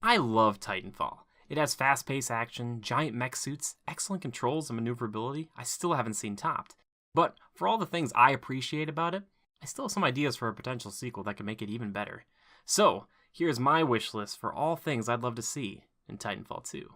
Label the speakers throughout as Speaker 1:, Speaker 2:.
Speaker 1: I love Titanfall. It has fast-paced action, giant mech suits, excellent controls and maneuverability I still haven't seen topped. But for all the things I appreciate about it, I still have some ideas for a potential sequel that could make it even better. So, here's my wish list for all things I'd love to see in Titanfall 2.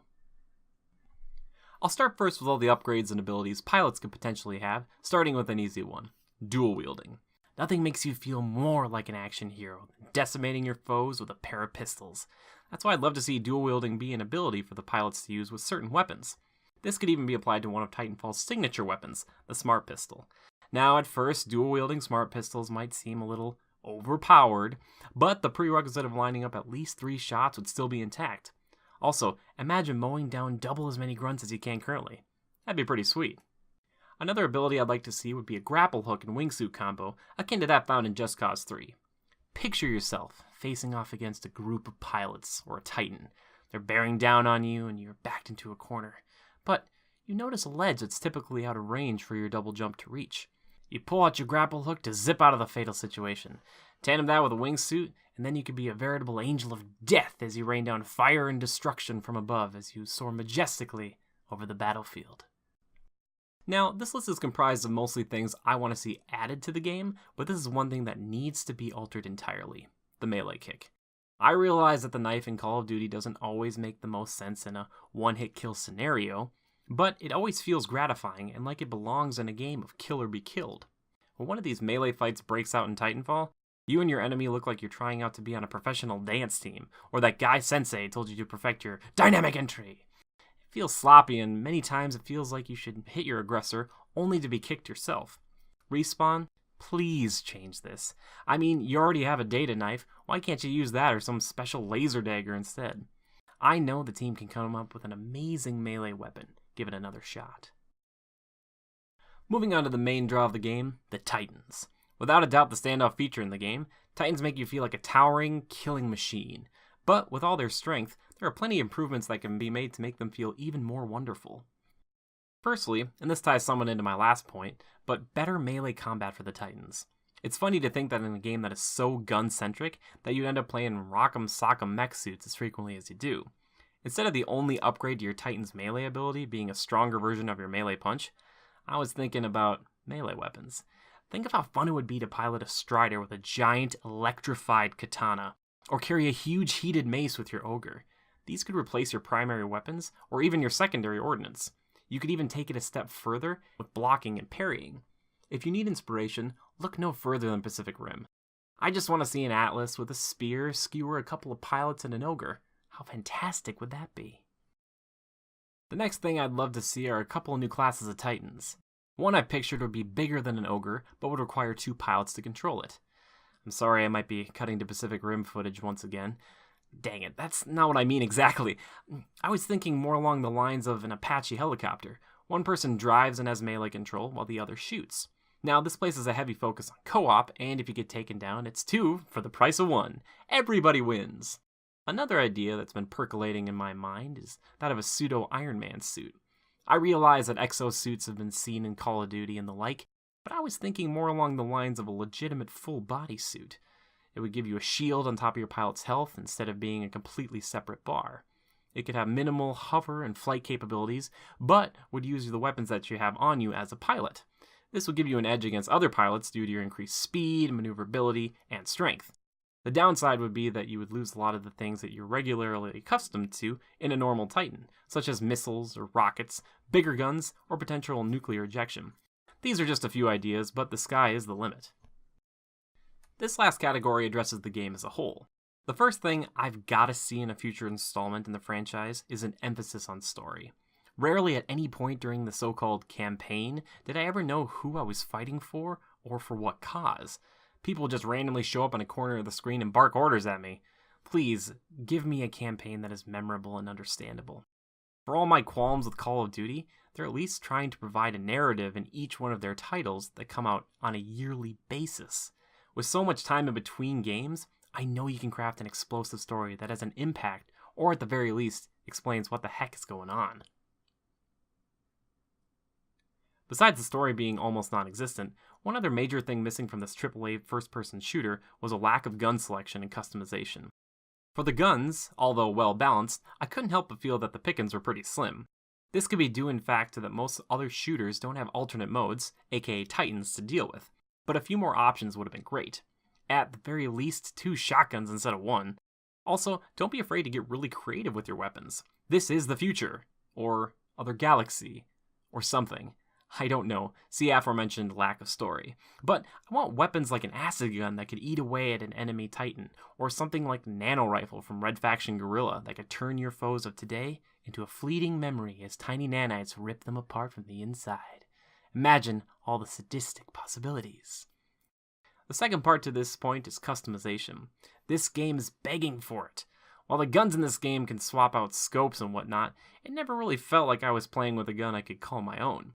Speaker 1: I'll start first with all the upgrades and abilities pilots could potentially have, starting with an easy one: dual wielding. Nothing makes you feel more like an action hero than decimating your foes with a pair of pistols. That's why I'd love to see dual wielding be an ability for the pilots to use with certain weapons. This could even be applied to one of Titanfall's signature weapons, the Smart Pistol. Now, at first, dual wielding Smart Pistols might seem a little overpowered, but the prerequisite of lining up at least 3 shots would still be intact. Also, imagine mowing down double as many grunts as you can currently. That'd be pretty sweet. Another ability I'd like to see would be a grapple hook and wingsuit combo, akin to that found in Just Cause 3. Picture yourself facing off against a group of pilots, or a Titan. They're bearing down on you, and you're backed into a corner. But you notice a ledge that's typically out of range for your double jump to reach. You pull out your grapple hook to zip out of the fatal situation. Tandem that with a wingsuit, and then you could be a veritable angel of death as you rain down fire and destruction from above as you soar majestically over the battlefield. Now, this list is comprised of mostly things I want to see added to the game, but this is one thing that needs to be altered entirely: the melee kick. I realize that the knife in Call of Duty doesn't always make the most sense in a one-hit kill scenario, but it always feels gratifying and like it belongs in a game of kill or be killed. When one of these melee fights breaks out in Titanfall, you and your enemy look like you're trying out to be on a professional dance team, or that guy sensei told you to perfect your dynamic entry. It feels sloppy, and many times it feels like you should hit your aggressor only to be kicked yourself. Respawn, please change this. I mean, you already have a data knife, why can't you use that or some special laser dagger instead? I know the team can come up with an amazing melee weapon. Give it another shot. Moving on to the main draw of the game, the Titans. Without a doubt the standoff feature in the game, Titans make you feel like a towering, killing machine. But with all their strength, there are plenty of improvements that can be made to make them feel even more wonderful. Firstly, and this ties somewhat into my last point, but better melee combat for the Titans. It's funny to think that in a game that is so gun-centric that you end up playing rock'em sock'em mech suits as frequently as you do. Instead of the only upgrade to your Titan's melee ability being a stronger version of your melee punch, I was thinking about melee weapons. Think of how fun it would be to pilot a strider with a giant electrified katana, or carry a huge heated mace with your ogre. These could replace your primary weapons, or even your secondary ordnance. You could even take it a step further with blocking and parrying. If you need inspiration, look no further than Pacific Rim. I just want to see an Atlas with a spear skewer a couple of pilots and an ogre. How fantastic would that be? The next thing I'd love to see are a couple of new classes of Titans. One I pictured would be bigger than an ogre, but would require 2 pilots to control it. I'm sorry I might be cutting to Pacific Rim footage once again. Dang it, that's not what I mean exactly. I was thinking more along the lines of an Apache helicopter. One person drives and has melee control, while the other shoots. Now, this places a heavy focus on co-op, and if you get taken down, it's 2 for the price of 1. Everybody wins. Another idea that's been percolating in my mind is that of a pseudo-Iron Man suit. I realize that exosuits have been seen in Call of Duty and the like, but I was thinking more along the lines of a legitimate full-body suit. It would give you a shield on top of your pilot's health instead of being a completely separate bar. It could have minimal hover and flight capabilities, but would use the weapons that you have on you as a pilot. This would give you an edge against other pilots due to your increased speed, maneuverability, and strength. The downside would be that you would lose a lot of the things that you're regularly accustomed to in a normal Titan, such as missiles or rockets, bigger guns, or potential nuclear ejection. These are just a few ideas, but the sky is the limit. This last category addresses the game as a whole. The first thing I've got to see in a future installment in the franchise is an emphasis on story. Rarely at any point during the so-called campaign did I ever know who I was fighting for or for what cause. People just randomly show up on a corner of the screen and bark orders at me. Please, give me a campaign that is memorable and understandable. For all my qualms with Call of Duty, they're at least trying to provide a narrative in each one of their titles that come out on a yearly basis. With so much time in between games, I know you can craft an explosive story that has an impact, or at the very least, explains what the heck is going on. Besides the story being almost non-existent, one other major thing missing from this AAA first-person shooter was a lack of gun selection and customization. For the guns, although well balanced, I couldn't help but feel that the pickings were pretty slim. This could be due in fact to that most other shooters don't have alternate modes, aka Titans, to deal with, but a few more options would have been great. At the very least, 2 shotguns instead of 1. Also, don't be afraid to get really creative with your weapons. This is the future, or other galaxy, or something. I don't know, see aforementioned lack of story. But I want weapons like an acid gun that could eat away at an enemy Titan, or something like Nano Rifle from Red Faction Guerrilla that could turn your foes of today into a fleeting memory as tiny nanites rip them apart from the inside. Imagine all the sadistic possibilities. The second part to this point is customization. This game is begging for it. While the guns in this game can swap out scopes and whatnot, it never really felt like I was playing with a gun I could call my own.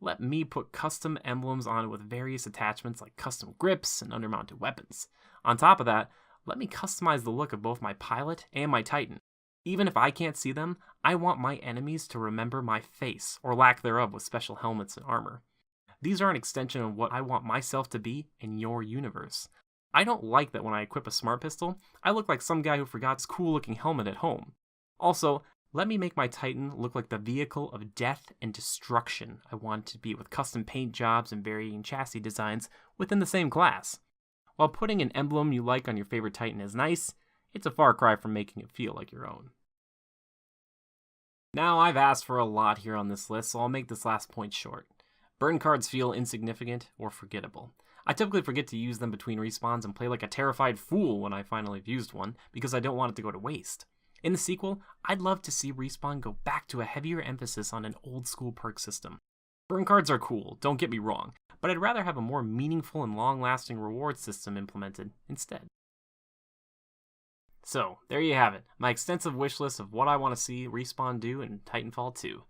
Speaker 1: Let me put custom emblems on it with various attachments like custom grips and undermounted weapons. On top of that, let me customize the look of both my pilot and my Titan. Even if I can't see them, I want my enemies to remember my face, or lack thereof with special helmets and armor. These are an extension of what I want myself to be in your universe. I don't like that when I equip a smart pistol, I look like some guy who forgot his cool looking helmet at home. Also, let me make my Titan look like the vehicle of death and destruction I want it to be, with custom paint jobs and varying chassis designs within the same class. While putting an emblem you like on your favorite Titan is nice, it's a far cry from making it feel like your own. Now, I've asked for a lot here on this list, so I'll make this last point short. Burn cards feel insignificant or forgettable. I typically forget to use them between respawns and play like a terrified fool when I finally have used one, because I don't want it to go to waste. In the sequel, I'd love to see Respawn go back to a heavier emphasis on an old school perk system. Burn cards are cool, don't get me wrong, but I'd rather have a more meaningful and long-lasting reward system implemented instead. So, there you have it, my extensive wish list of what I want to see Respawn do in Titanfall 2.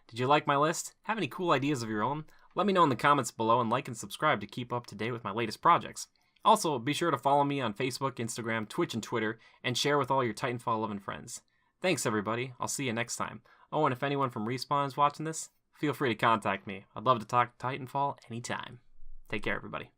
Speaker 1: Did you like my list? Have any cool ideas of your own? Let me know in the comments below, and like and subscribe to keep up to date with my latest projects. Also, be sure to follow me on Facebook, Instagram, Twitch, and Twitter, and share with all your Titanfall loving friends. Thanks everybody, I'll see you next time. Oh, and if anyone from Respawn is watching this, feel free to contact me. I'd love to talk Titanfall anytime. Take care everybody.